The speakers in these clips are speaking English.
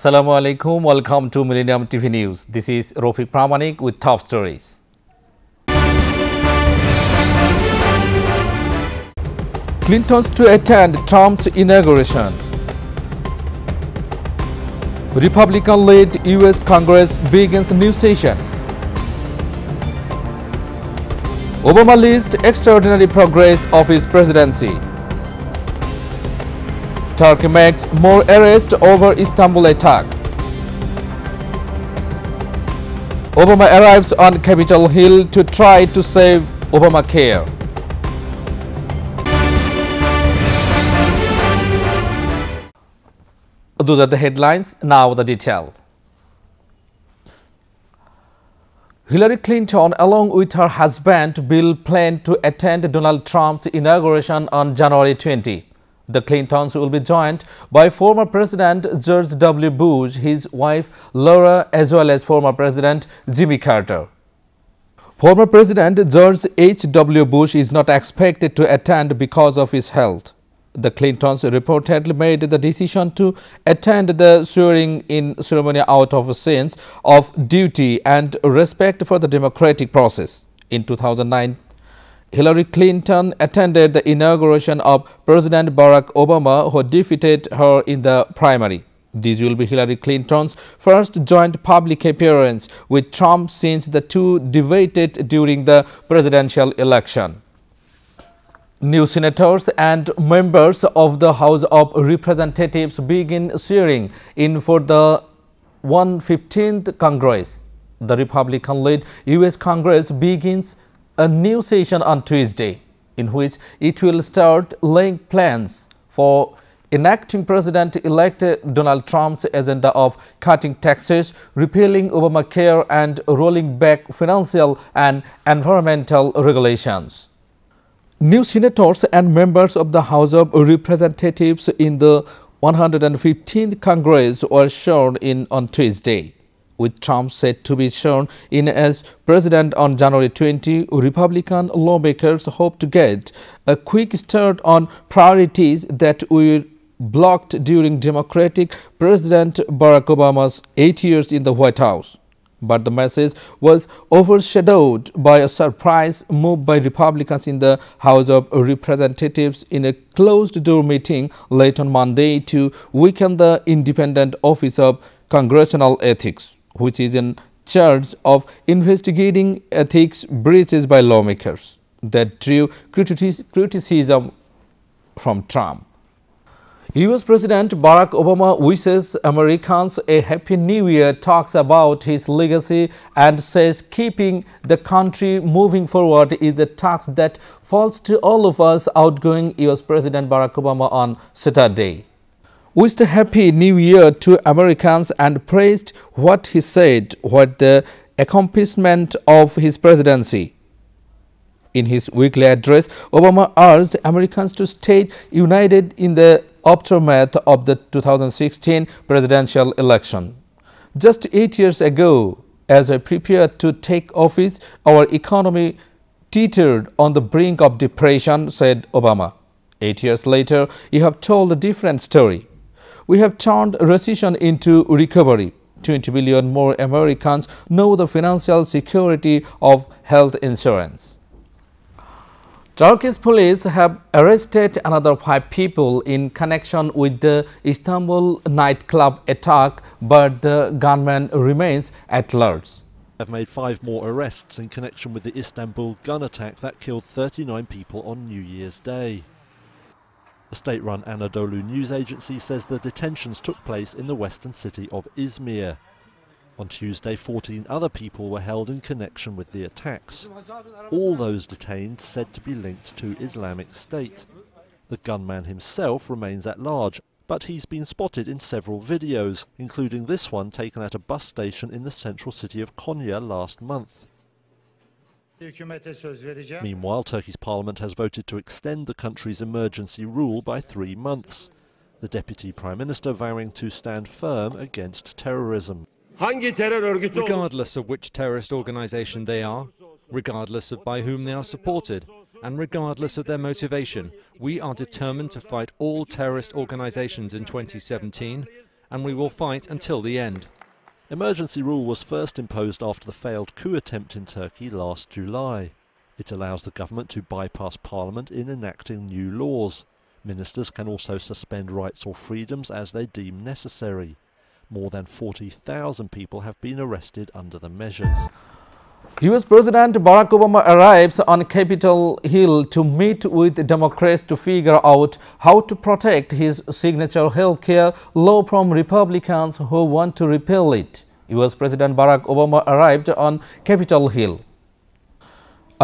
Assalamu alaikum. Welcome to Millennium TV News. This is Rofik Pramanik with top stories. Clintons to attend Trump's inauguration. Republican-led U.S. Congress begins new session. Obama lists extraordinary progress of his presidency. Turkey makes more arrests over Istanbul attack. Obama arrives on Capitol Hill to try to save Obamacare. Those are the headlines, now the detail. Hillary Clinton, along with her husband Bill, plan to attend Donald Trump's inauguration on January 20. The Clintons will be joined by former President George W. Bush, his wife Laura, as well as former President Jimmy Carter. Former President George H.W. Bush is not expected to attend because of his health. The Clintons reportedly made the decision to attend the swearing-in ceremony out of a sense of duty and respect for the democratic process. In 2009, Hillary Clinton attended the inauguration of President Barack Obama, who defeated her in the primary. This will be Hillary Clinton's first joint public appearance with Trump since the two debated during the presidential election. New senators and members of the House of Representatives begin swearing in for the 115th Congress. The Republican-led U.S. Congress begins a new session on Tuesday, in which it will start laying plans for enacting President-elect Donald Trump's agenda of cutting taxes, repealing Obamacare, and rolling back financial and environmental regulations. New senators and members of the House of Representatives in the 115th Congress were sworn in on Tuesday. With Trump set to be sworn in as president on January 20, Republican lawmakers hope to get a quick start on priorities that were blocked during Democratic President Barack Obama's 8 years in the White House. But the message was overshadowed by a surprise move by Republicans in the House of Representatives in a closed-door meeting late on Monday to weaken the Independent Office of Congressional Ethics, which is in charge of investigating ethics breaches by lawmakers that drew criticism from Trump. U.S. President Barack Obama wishes Americans a Happy New Year, talks about his legacy, and says keeping the country moving forward is a task that falls to all of us. Outgoing U.S. President Barack Obama on Saturday wished a Happy New Year to Americans and praised what he said were the accomplishment of his presidency. In his weekly address, Obama urged Americans to stay united in the aftermath of the 2016 presidential election. Just 8 years ago, as I prepared to take office, our economy teetered on the brink of depression, said Obama. 8 years later, you have told a different story. We have turned recession into recovery. 20 million more Americans know the financial security of health insurance. Turkish police have arrested another 5 people in connection with the Istanbul nightclub attack, but the gunman remains at large. Have made 5 more arrests in connection with the Istanbul gun attack that killed 39 people on New Year's Day. The state-run Anadolu news agency says the detentions took place in the western city of Izmir. On Tuesday, 14 other people were held in connection with the attacks. All those detained said to be linked to Islamic State. The gunman himself remains at large, but he's been spotted in several videos, including this one taken at a bus station in the central city of Konya last month. Meanwhile, Turkey's parliament has voted to extend the country's emergency rule by 3 months. The deputy prime minister vowing to stand firm against terrorism. Regardless of which terrorist organization they are, regardless of by whom they are supported, and regardless of their motivation, we are determined to fight all terrorist organizations in 2017 and we will fight until the end. Emergency rule was first imposed after the failed coup attempt in Turkey last July. It allows the government to bypass parliament in enacting new laws. Ministers can also suspend rights or freedoms as they deem necessary. More than 40,000 people have been arrested under the measures. US President Barack Obama arrives on Capitol Hill to meet with Democrats to figure out how to protect his signature health care law from Republicans who want to repeal it. US President Barack Obama arrived on Capitol Hill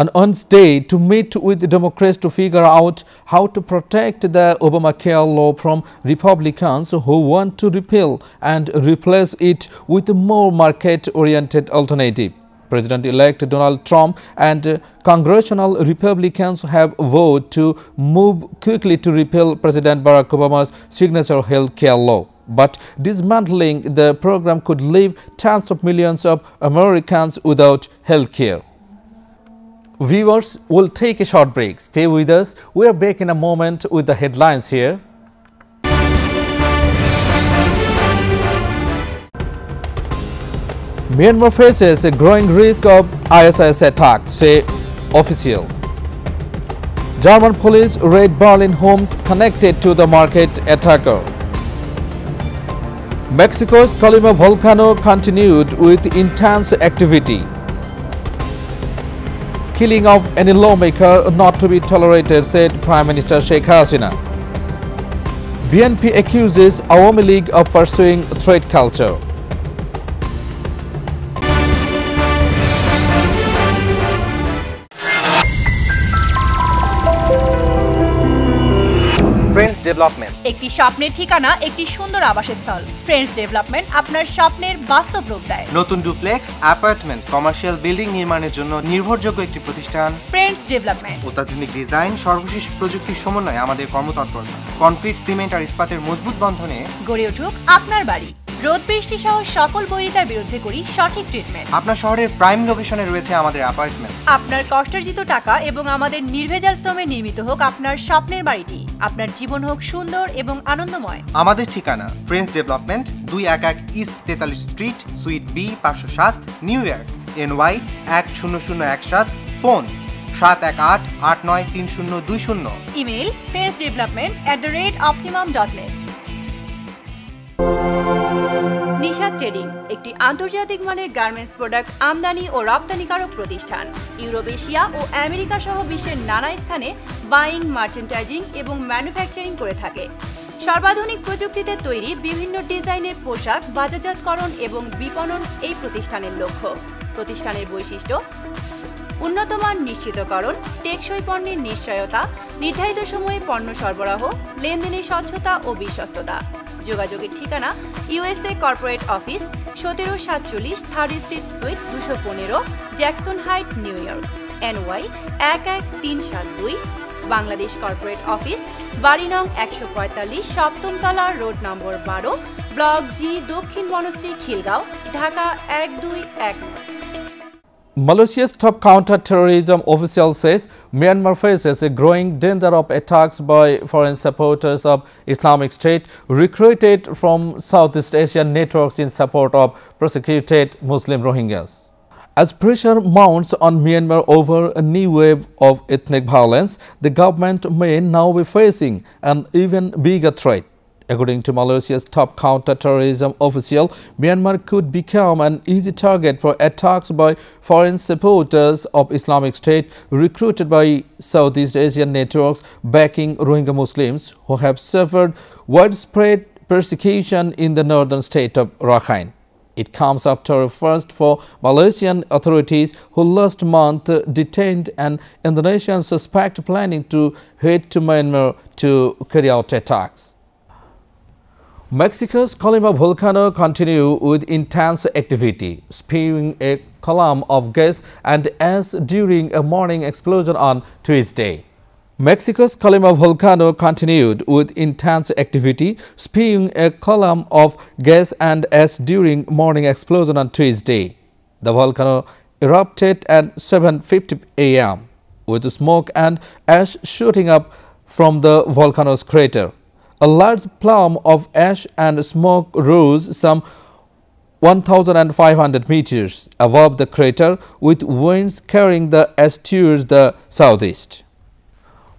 on Wednesday to meet with Democrats to figure out how to protect the Obamacare law from Republicans who want to repeal and replace it with a more market-oriented alternative. President-elect Donald Trump and congressional Republicans have voted to move quickly to repeal President Barack Obama's signature health care law. But dismantling the program could leave tens of millions of Americans without health care. Viewers, we'll take a short break. Stay with us. We are back in a moment with the headlines here. Myanmar faces a growing risk of ISIS attacks, say official. German police raid Berlin homes connected to the market attacker. Mexico's Colima volcano continued with intense activity. Killing of any lawmaker not to be tolerated, said Prime Minister Sheikh Hasina. BNP accuses Awami League of pursuing threat culture. Friends development একটি স্বপ্নের ঠিকানা, একটি সুন্দর আবাসস্থল। Friends development আপনার স্বপ্নের বাস্তব রূপ দেয়। নতুন ডুপ্লেক্স, অ্যাপার্টমেন্ট, কমার্শিয়াল বিল্ডিং নির্মাণের জন্য নির্ভরযোগ্য একটি প্রতিষ্ঠান। ফ্রেন্ডস ডেভেলপমেন্ট অত্যাধুনিক ডিজাইন, সর্বশেষ প্রযুক্তির সমন্বয়ে আমাদের কর্মতৎপরতা। কনক্রিট, সিমেন্ট আর ইস্পাতের মজবুত বন্ধনে গড়ে উঠুক আপনার বাড়ি। রোদ বৃষ্টি সহ সকল বৈরিতার বিরুদ্ধে করি সঠিক ট্রিটমেন্ট। আপনার শহরের প্রাইম লোকেশনে রয়েছে আমাদের অ্যাপার্টমেন্ট। আপনার কষ্টার্জিত টাকা এবং আমাদের নির্ভেজাল শ্রমে নির্মিত হোক আপনার স্বপ্নের বাড়িটি। আপনার জীবন হোক সুন্দর এবং আনন্দময়। আমাদের ঠিকানা Friends Development, 211 East 43 Street, Suite B, 507, New York, NY 10017, phone 718-893020। Email friendsdevelopment@optimum.net। Nishad trading একটি আন্তর্জাতিক মানের গার্মেন্টস প্রোডাক্ট আমদানি ও রপ্তানিকারক প্রতিষ্ঠান। ইউরোপ, এশিয়া ও আমেরিকা সহ বিশ্বের নানা স্থানে বাইং, মার্চেন্টাইজিং এবং ম্যানুফ্যাকচারিং করে থাকে। সর্বাধুনিক প্রযুক্তিতে তৈরি বিভিন্ন ডিজাইনের পোশাক বাজারজাতকরণ এবং বিপণন এই প্রতিষ্ঠানের লক্ষ্য। প্রতিষ্ঠানের বৈশিষ্ট্য: উন্নত মান নিশ্চিতকরণ, টেকসই পণ্যের নিশ্চয়তা, নির্ধারিত সময়ে পণ্য সরবরাহ, লেনদেনের স্বচ্ছতা ও বিশ্বস্ততা। যোগাযোগের ঠিকানা USA corporate office, 1747 third street sweet 215, Jackson height, new York, NY 11372। Bangladesh corporate office, বাড়ি নং 145, সপ্তম তলা, রোড নম্বর 12, ব্লক জি, দক্ষিণ Banasree, Khilgaon, Dhaka 1219। Malaysia's top counter-terrorism official says Myanmar faces a growing danger of attacks by foreign supporters of Islamic State recruited from Southeast Asian networks in support of persecuted Muslim Rohingyas. As pressure mounts on Myanmar over a new wave of ethnic violence, the government may now be facing an even bigger threat. According to Malaysia's top counter-terrorism official, Myanmar could become an easy target for attacks by foreign supporters of Islamic State recruited by Southeast Asian networks backing Rohingya Muslims who have suffered widespread persecution in the northern state of Rakhine. It comes after a first for Malaysian authorities who last month detained an Indonesian suspect planning to head to Myanmar to carry out attacks. Mexico's Colima volcano continued with intense activity, spewing a column of gas and ash during a morning explosion on Tuesday. Mexico's Colima volcano continued with intense activity, spewing a column of gas and ash during morning explosion on Tuesday. The volcano erupted at 7:50 a.m. with smoke and ash shooting up from the volcano's crater. A large plume of ash and smoke rose some 1,500 meters above the crater, with winds carrying the ash towards the southeast.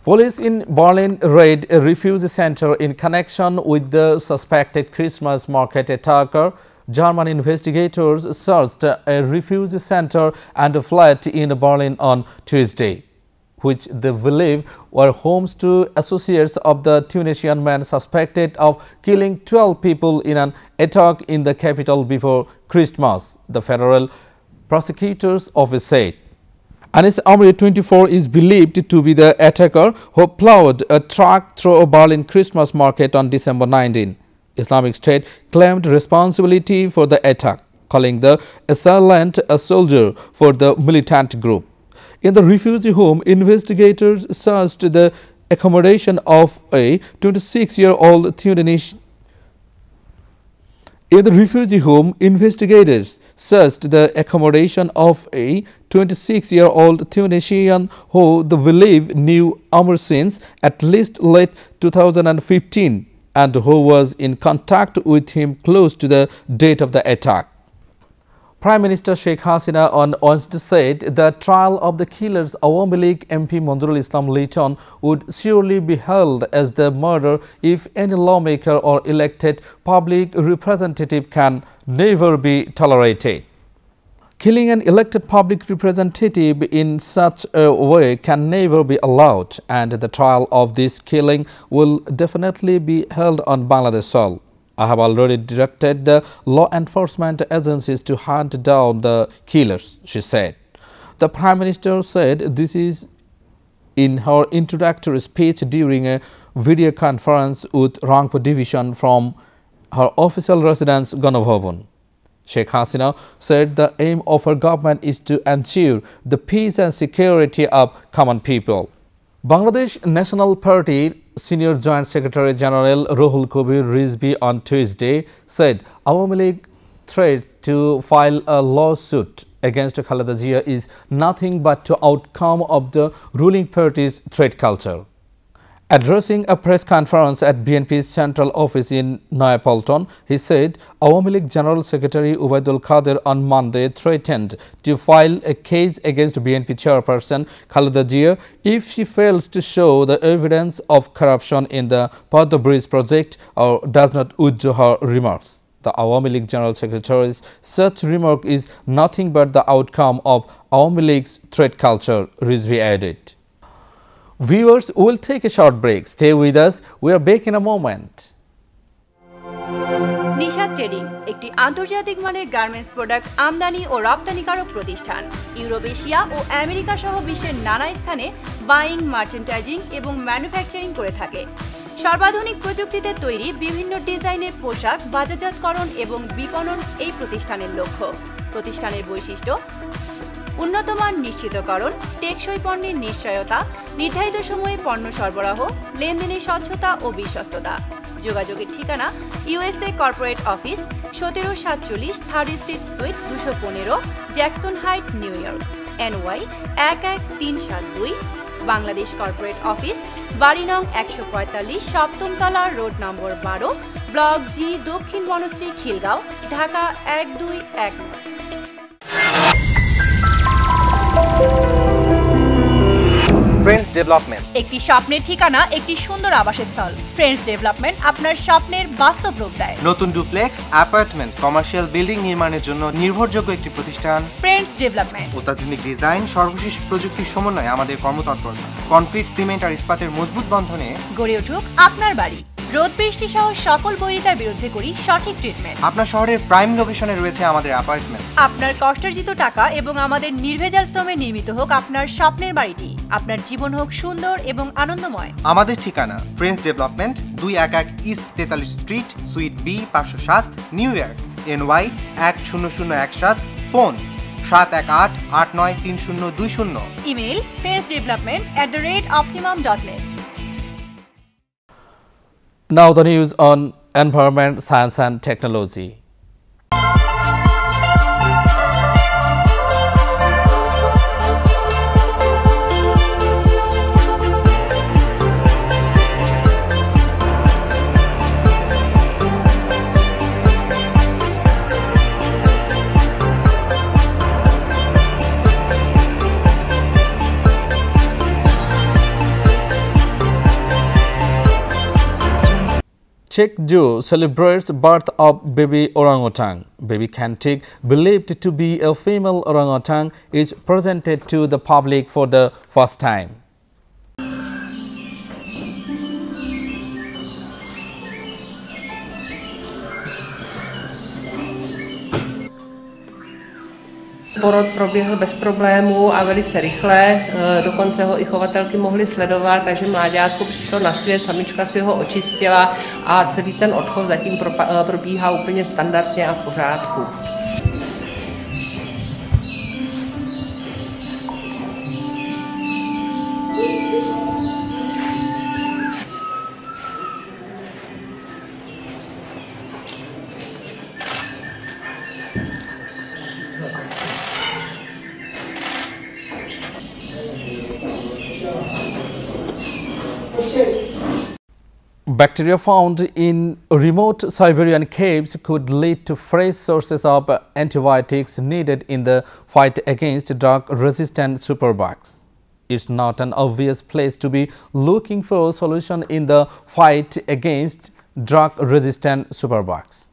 Police in Berlin raid a refugee center in connection with the suspected Christmas market attacker. German investigators searched a refugee center and a flat in Berlin on Tuesday, which they believe were homes to associates of the Tunisian man suspected of killing 12 people in an attack in the capital before Christmas, the Federal Prosecutor's Office said. Anis Amri, 24, is believed to be the attacker who plowed a truck through a Berlin Christmas market on December 19. Islamic State claimed responsibility for the attack, calling the assailant a soldier for the militant group. In the refugee home, investigators searched the accommodation of a 26-year-old Tunisian. In the refugee home, investigators searched the accommodation of a 26-year-old Tunisian who they believe knew Amr since at least late 2015 and who was in contact with him close to the date of the attack. Prime Minister Sheikh Hasina on Wednesday said the trial of the killers Awami League MP Monzurul Islam Leighton would surely be held as the murder if any lawmaker or elected public representative can never be tolerated. Killing an elected public representative in such a way can never be allowed, and the trial of this killing will definitely be held on Bangladesh soil. I have already directed the law enforcement agencies to hunt down the killers, she said. The Prime Minister said this is in her introductory speech during a video conference with Rangpur Division from her official residence, Ganabhavan. Sheikh Hasina said the aim of her government is to ensure the peace and security of common people. Bangladesh National Party Senior Joint Secretary General Ruhul Kabir Rizvi on Tuesday said Awami League threat to file a lawsuit against Khaleda Zia is nothing but the outcome of the ruling party's threat culture. Addressing a press conference at BNP's central office in Noyapolton, he said Awami League General Secretary Ubaidul Qadir on Monday threatened to file a case against BNP chairperson Khaleda Zia if she fails to show the evidence of corruption in the Padma Bridge project or does not withdraw her remarks. The Awami League General Secretary's such remark is nothing but the outcome of Awami League's threat culture, Rizvi added. Viewers, we'll take a short break. Stay with us. We are back in a moment. Nisha trading একটি আন্তর্জাতিক মানের garments product আমদানি ও রপ্তানিকারক প্রতিষ্ঠান। Europe, Asia ও America সহ বিশ্বের নানা স্থানে বাইং, মার্চেন্টাইজিং এবং ম্যানুফ্যাকচারিং করে থাকে। সর্বাধুনিক প্রযুক্তিতে তৈরি বিভিন্ন ডিজাইনের পোশাক বাজারজাতকরণ এবং বিপণন এই প্রতিষ্ঠানের লক্ষ্য। প্রতিষ্ঠানের বৈশিষ্ট্য: উন্নত মান নিশ্চিতকরণ, টেকসই পণ্যের নিশ্চয়তা, নির্ধারিত সময়ে পণ্য সরবরাহ, লেনদেনের স্বচ্ছতা ও বিশ্বস্ততা। যোগাযোগের ঠিকানা: USA corporate office, 1747 third street sweet 215, Jackson height, new York, NY 11372। Bangladesh corporate office, বাড়ি নং 145, সপ্তম তলা, রোড নম্বর 12, ব্লক জি, দক্ষিণ বনশ্রী, খিলগাঁও, ঢাকা 1219। ফ্রেন্ডস ডেভেলপমেন্ট একটি স্বপ্নের ঠিকানা, একটি সুন্দর আবাসস্থল। ফ্রেন্ডস ডেভেলপমেন্ট আপনার স্বপ্নের বাস্তব রূপ দেয়। নতুন ডুপ্লেক্স, অ্যাপার্টমেন্ট, কমার্শিয়াল বিল্ডিং নির্মাণের জন্য নির্ভরযোগ্য একটি প্রতিষ্ঠান ফ্রেন্ডস ডেভেলপমেন্ট। অত্যাধুনিক ডিজাইন, সর্বশেষ প্রযুক্তির সমন্বয়ে আমাদের কর্মতৎপরতা কনক্রিট, সিমেন্ট আর ইস্পাতের মজবুত বন্ধনে গড়ে উঠুক আপনার বাড়ি। রোদ বৃষ্টি সহ সকল বৈরিতার বিরুদ্ধে করি সঠিক ট্রিটমেন্ট। আপনার শহরের প্রাইম লোকেশনে রয়েছে আমাদের অ্যাপার্টমেন্ট। আপনার কষ্টার্জিত টাকা এবং আমাদের নির্ভেজাল শ্রমে নির্মিত হোক আপনার স্বপ্নের বাড়িটি। আপনার জীবন হোক সুন্দর এবং আনন্দময়। আমাদের ঠিকানা Friends Development, 211 East 43 Street, Suite B, 507, New York, NY 10017, phone 718893020। Email friendsdevelopment@optimum.net। Now the news on environment, science and technology. Czech Zoo celebrates birth of baby orangutan. Baby Kantik, believed to be a female orangutan, is presented to the public for the first time. Porod proběhl bez problémů a velice rychle, dokonce ho i chovatelky mohly sledovat, takže mláďátko přišlo na svět, samička si ho očistila a celý ten odchov zatím probíhá úplně standardně a v pořádku. Bacteria found in remote Siberian caves could lead to fresh sources of antibiotics needed in the fight against drug-resistant superbugs. It's not an obvious place to be looking for a solution in the fight against drug-resistant superbugs.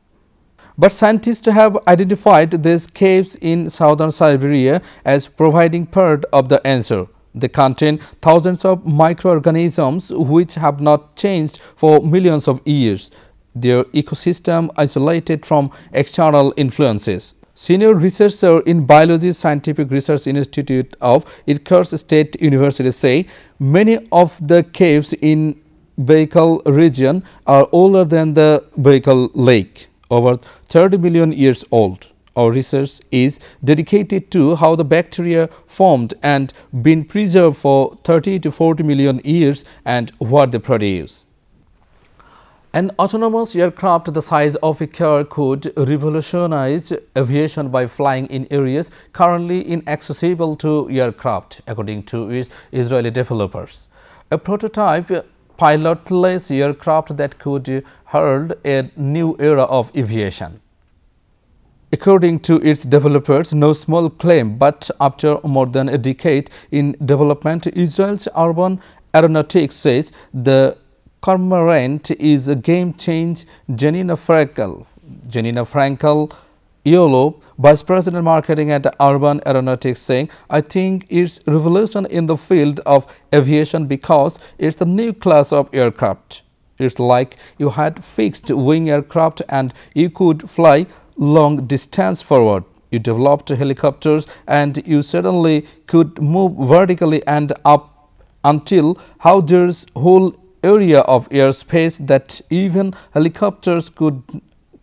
But scientists have identified these caves in southern Siberia as providing part of the answer. They contain thousands of microorganisms which have not changed for millions of years, their ecosystem isolated from external influences. Senior researcher in Biology Scientific Research Institute of Irkutsk State University say many of the caves in Baikal region are older than the Baikal Lake, over 30 million years old. Our research is dedicated to how the bacteria formed and been preserved for 30 to 40 million years and what they produce. An autonomous aircraft the size of a car could revolutionize aviation by flying in areas currently inaccessible to aircraft, according to its Israeli developers. A prototype pilotless aircraft that could herald a new era of aviation. According to its developers, no small claim, but after more than a decade in development, Israel's urban aeronautics says the cormorant is a game changer. Janina Frankel, EOLO, Vice President Marketing at Urban Aeronautics, saying, "I think it's revolution in the field of aviation because it's a new class of aircraft. It's like you had fixed wing aircraft and you could fly long distance forward. You developed helicopters and you suddenly could move vertically and up until how there's whole area of airspace that even helicopters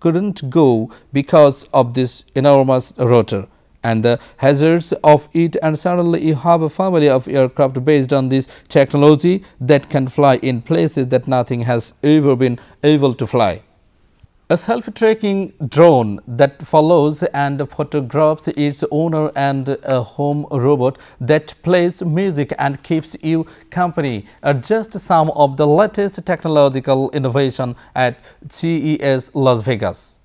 couldn't go because of this enormous rotor and the hazards of it, and suddenly you have a family of aircraft based on this technology that can fly in places that nothing has ever been able to fly." A self-tracking drone that follows and photographs its owner and a home robot that plays music and keeps you company are just some of the latest technological innovation at CES Las Vegas.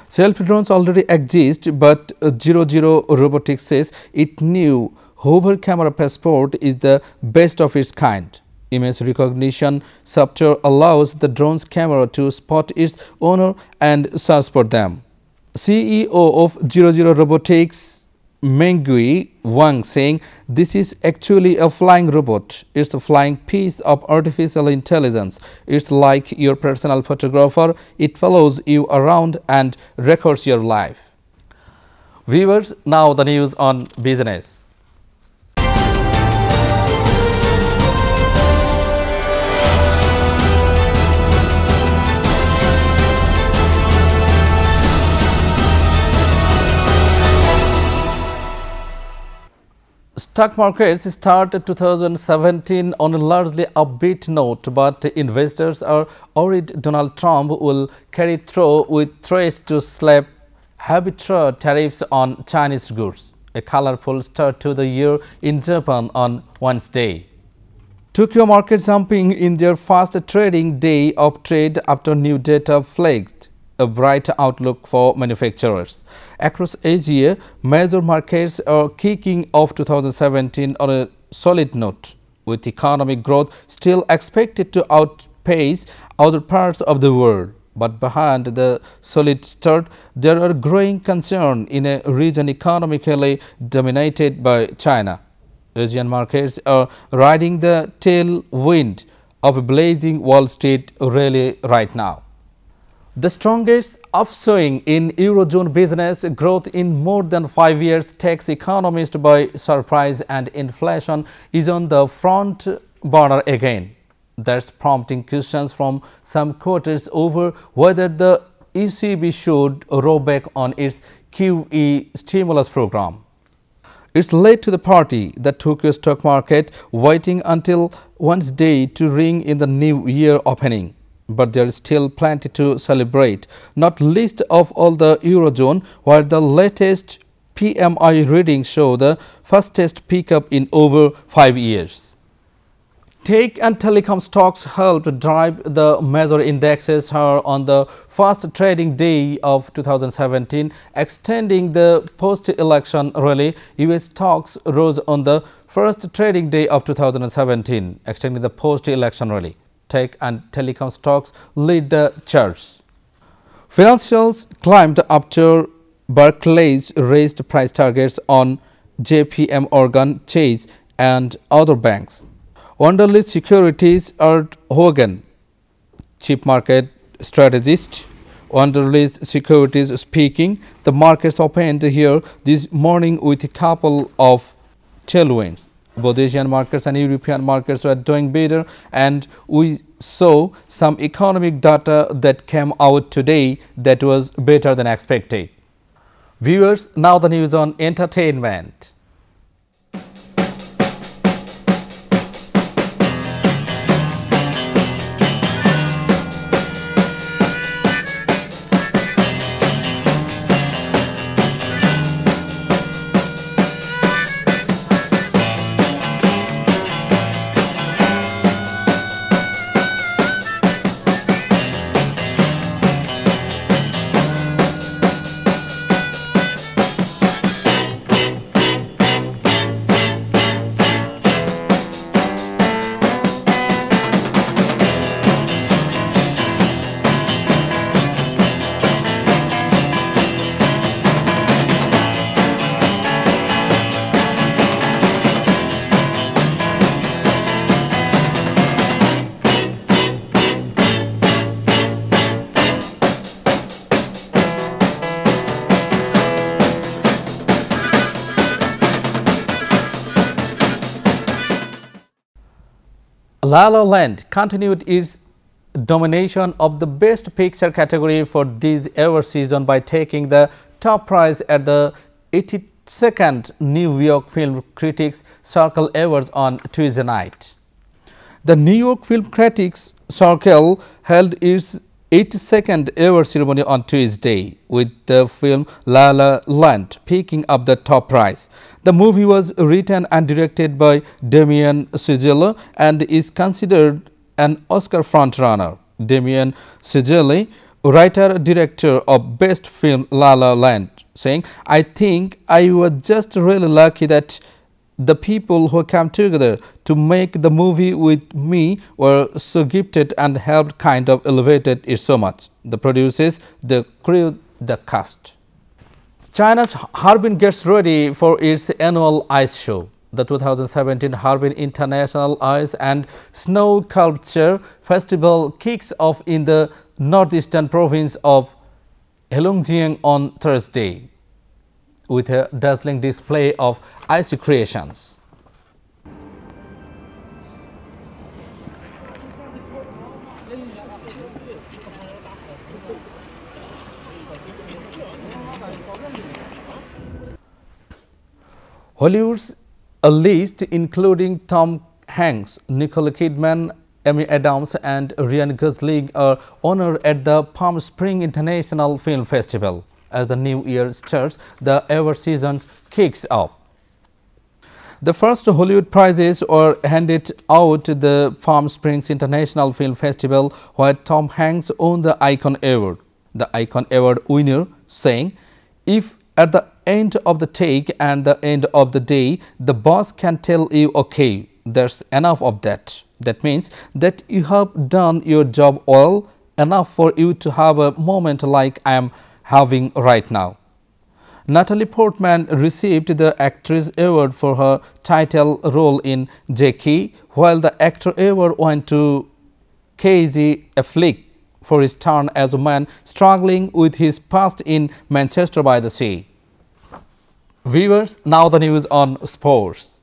Self-drones already exist, but 00 Robotics says its new hover camera passport is the best of its kind. Image recognition software allows the drone's camera to spot its owner and search for them. CEO of 00 Robotics, Mengui Wang, saying, "This is actually a flying robot. It's a flying piece of artificial intelligence. It's like your personal photographer. It follows you around and records your life." Viewers, now the news on business. Stock markets started 2017 on a largely upbeat note, but investors are worried Donald Trump will carry through with threats to slap heavy tariffs on Chinese goods. A colorful start to the year in Japan on Wednesday. Tokyo market jumping in their first trading day of trade after new data flagged a bright outlook for manufacturers. Across Asia, major markets are kicking off 2017 on a solid note, with economic growth still expected to outpace outpace other parts of the world. But behind the solid start, there are growing concerns in a region economically dominated by China. Asian markets are riding the tailwind of a blazing Wall Street rally right now. The strongest upswing in Eurozone business growth in more than 5 years takes economists by surprise, and inflation is on the front burner again. That's prompting questions from some quarters over whether the ECB should roll back on its QE stimulus program. It's late to the party that Tokyo stock market waiting until Wednesday to ring in the new year opening. But there is still plenty to celebrate, not least of all the Eurozone, where the latest PMI readings show the fastest pickup in over 5 years. Tech and telecom stocks helped drive the major indexes higher on the first trading day of 2017, extending the post-election rally. US stocks rose on the first trading day of 2017, extending the post-election rally. Tech and telecom stocks lead the charge. Financials climbed after Barclays raised price targets on JP Morgan Chase and other banks. Wunderlich Securities urged Hogan, chief market strategist. Wunderlich Securities speaking, the markets opened here this morning with a couple of tailwinds. Both Asian markets and European markets were doing better, and we saw some economic data that came out today that was better than expected. Viewers, now the news on entertainment. La La Land continued its domination of the Best Picture category for this ever season by taking the top prize at the 82nd New York Film Critics Circle Awards on Tuesday night. The New York Film Critics Circle held its 82nd ever ceremony on Tuesday, with the film La La Land picking up the top prize. The movie was written and directed by Damien Chazelle and is considered an Oscar frontrunner. Damien Chazelle, writer-director of Best Film La La Land, saying, "I think I was just really lucky that the people who came together to make the movie with me were so gifted and helped kind of elevated it so much. The producers, the crew, the cast." China's Harbin gets ready for its annual ice show. The 2017 Harbin International Ice and Snow Sculpture Festival kicks off in the northeastern province of Heilongjiang on Thursday, with a dazzling display of ice creations. Hollywood's a list including Tom Hanks, Nicole Kidman, Amy Adams and Ryan Gosling are honored at the Palm Springs International Film Festival. As the new year starts, the ever season kicks off. The first Hollywood prizes were handed out at the Palm Springs International Film Festival, where Tom Hanks won the Icon Award. The Icon Award winner saying, "If at the end of the take and the end of the day, the boss can tell you, okay, There's enough of that. That means that you have done your job well enough for you to have a moment like I am having right now. Natalie Portman received the Actress Award for her title role in Jackie, while the Actor Award went to Casey Affleck for his turn as a man struggling with his past in Manchester by the Sea. Viewers, now the news on sports.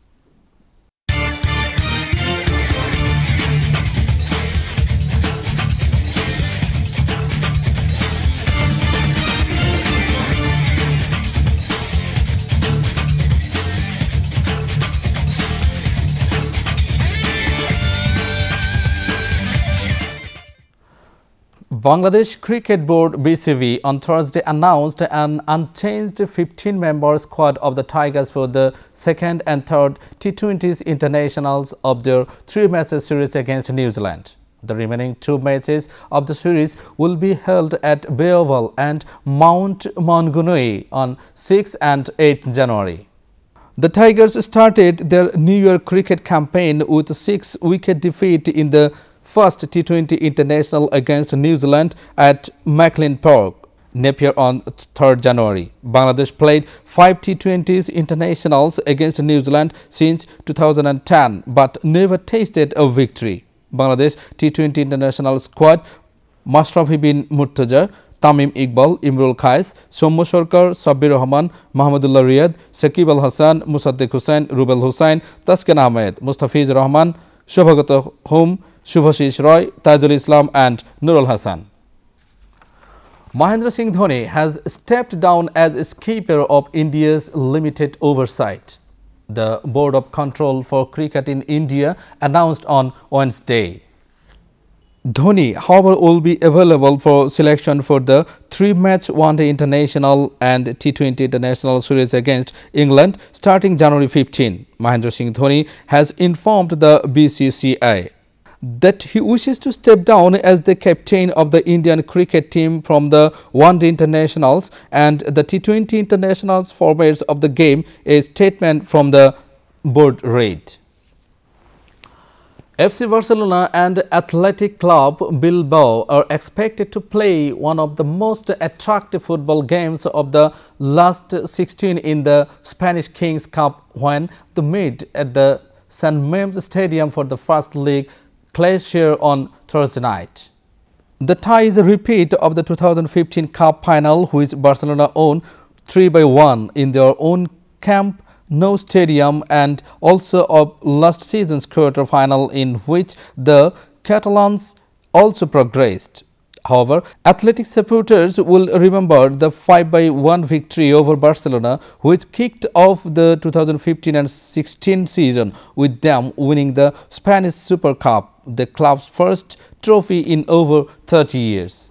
Bangladesh Cricket Board (BCB) on Thursday announced an unchanged 15-member squad of the Tigers for the second and third T20 internationals of their 3-match series against New Zealand. The remaining 2 matches of the series will be held at Bay Oval and Mount Maunganui on 6 and 8 January. The Tigers started their New Year cricket campaign with a 6-wicket defeat in the first T20 international against New Zealand at Maclean Park, Napier on 3rd January. Bangladesh played 5 T20s internationals against New Zealand since 2010 but never tasted a victory. Bangladesh T20 international squad: Mashrafi bin Murtaza, Tamim Iqbal, Imrul Qais, Soumya Sarkar, Sabbir Rahman, Mahmudullah Riyad, Shakib Al Hassan, Musaddiq Hussain, Rubel Hussain, Taskin Ahmed, Mustafiz Rahman, Shobhagat Hum, Shubhashish Roy, Tajul Islam and Nurul Hassan. Mahendra Singh Dhoni has stepped down as skipper of India's limited oversight. The Board of Control for Cricket in India announced on Wednesday. Dhoni, however, will be available for selection for the 3-match One-Day International and T20 International series against England starting January 15. Mahendra Singh Dhoni has informed the BCCI that he wishes to step down as the captain of the Indian cricket team from the One-Day Internationals and the T20 Internationals formats of the game, a statement from the board read. FC Barcelona and Athletic Club Bilbao are expected to play one of the most attractive football games of the last 16 in the Spanish Kings Cup when they meet at the San Mamés Stadium for the first league clash on Thursday night. The tie is a repeat of the 2015 Cup final, which Barcelona won 3-1 in their own Camp Nou stadium, and also of last season's quarter-final in which the Catalans also progressed. However, Athletic supporters will remember the 5-1 victory over Barcelona, which kicked off the 2015 and 16 season with them winning the Spanish Super Cup, the club's first trophy in over 30 years.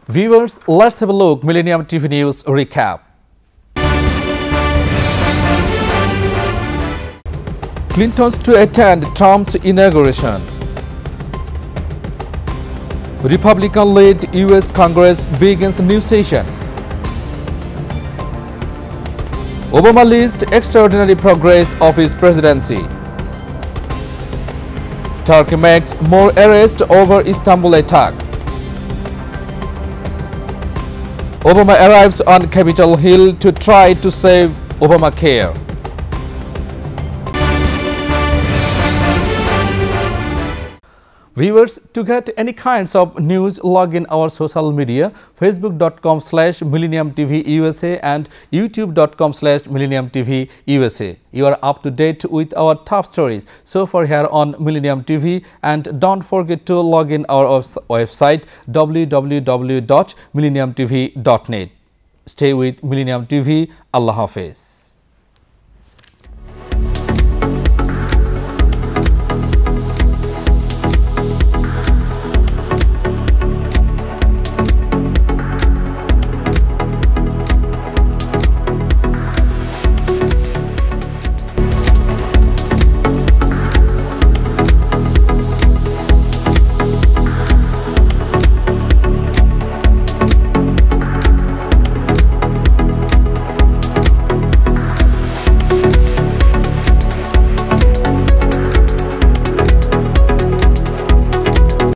Viewers, let's have a look Millennium TV News recap. Clintons to attend Trump's inauguration. Republican-led U.S. Congress begins new session. Obama lists extraordinary progress of his presidency. Turkey makes more arrests over Istanbul attack. Obama arrives on Capitol Hill to try to save Obamacare. Viewers, to get any kinds of news, log in our social media, facebook.com/MillenniumTVUSA and youtube.com/MillenniumTVUSA. You are up to date with our top stories so far here on Millennium TV, and don't forget to log in our website www.millenniumtv.net. Stay with Millennium TV. Allah Hafiz.